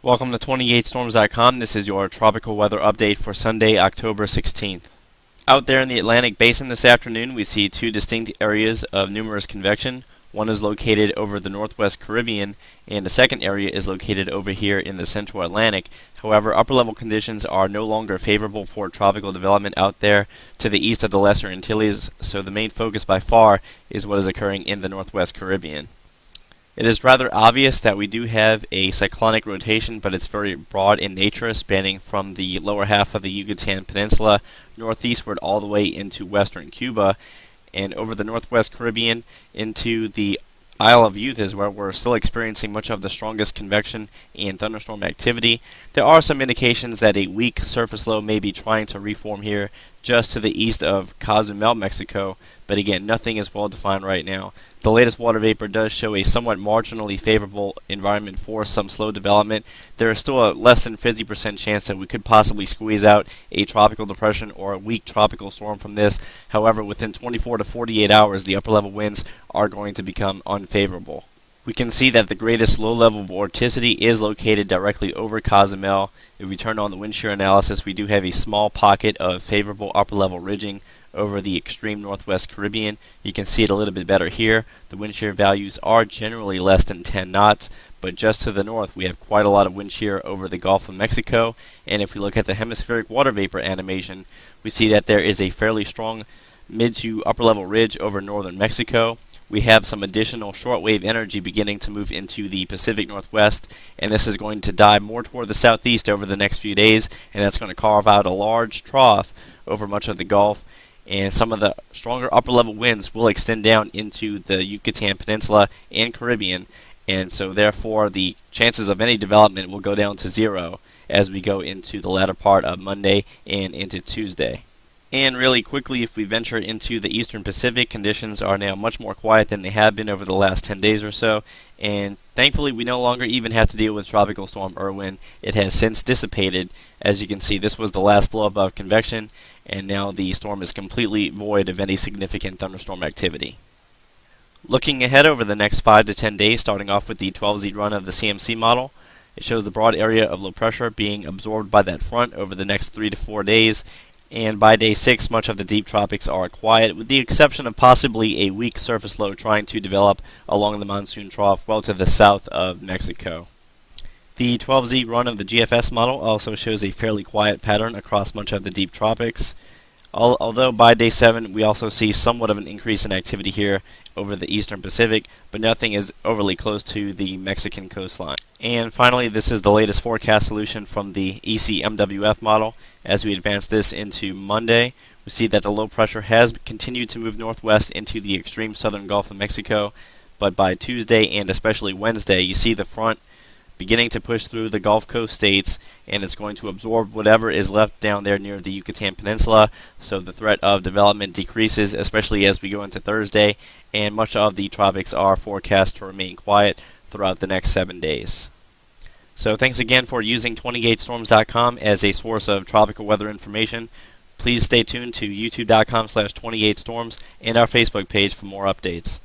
Welcome to 28storms.com. This is your tropical weather update for Sunday, October 16th. Out there in the Atlantic Basin this afternoon, we see two distinct areas of numerous convection. One is located over the northwest Caribbean, and the second area is located over here in the central Atlantic. However, upper-level conditions are no longer favorable for tropical development out there to the east of the Lesser Antilles, so the main focus by far is what is occurring in the northwest Caribbean. It is rather obvious that we do have a cyclonic rotation, but it's very broad in nature, spanning from the lower half of the Yucatan Peninsula northeastward all the way into western Cuba, and over the northwest Caribbean into the Isle of Youth is where we're still experiencing much of the strongest convection and thunderstorm activity. There are some indications that a weak surface low may be trying to reform here just to the east of Cozumel, Mexico, but again, nothing is well defined right now. The latest water vapor does show a somewhat marginally favorable environment for some slow development. There is still a less than 50% chance that we could possibly squeeze out a tropical depression or a weak tropical storm from this. However, within 24 to 48 hours, the upper level winds are going to become unfavorable. We can see that the greatest low-level vorticity is located directly over Cozumel. If we turn on the wind shear analysis, we do have a small pocket of favorable upper-level ridging over the extreme northwest Caribbean. You can see it a little bit better here. The wind shear values are generally less than 10 knots, but just to the north we have quite a lot of wind shear over the Gulf of Mexico. And if we look at the hemispheric water vapor animation, we see that there is a fairly strong mid to upper-level ridge over northern Mexico. We have some additional shortwave energy beginning to move into the Pacific Northwest, and this is going to dive more toward the southeast over the next few days, and that's going to carve out a large trough over much of the Gulf, and some of the stronger upper-level winds will extend down into the Yucatan Peninsula and Caribbean, and so therefore the chances of any development will go down to zero as we go into the latter part of Monday and into Tuesday. And really quickly, if we venture into the eastern Pacific, conditions are now much more quiet than they have been over the last 10 days or so, and thankfully we no longer even have to deal with Tropical Storm Irwin. It has since dissipated. As you can see, this was the last blow-up of convection, and now the storm is completely void of any significant thunderstorm activity. Looking ahead over the next 5 to 10 days, starting off with the 12Z run of the CMC model, it shows the broad area of low pressure being absorbed by that front over the next 3 to 4 days, and by day 6, much of the deep tropics are quiet, with the exception of possibly a weak surface low trying to develop along the monsoon trough well to the south of Mexico. The 12Z run of the GFS model also shows a fairly quiet pattern across much of the deep tropics, although by day 7 we also see somewhat of an increase in activity here over the eastern Pacific, but nothing is overly close to the Mexican coastline. And finally, this is the latest forecast solution from the ECMWF model. As we advance this into Monday, we see that the low pressure has continued to move northwest into the extreme southern Gulf of Mexico, but by Tuesday and especially Wednesday, you see the front beginning to push through the Gulf Coast states, and it's going to absorb whatever is left down there near the Yucatan Peninsula, so the threat of development decreases, especially as we go into Thursday, and much of the tropics are forecast to remain quiet throughout the next 7 days. So thanks again for using 28storms.com as a source of tropical weather information. Please stay tuned to youtube.com/28storms and our Facebook page for more updates.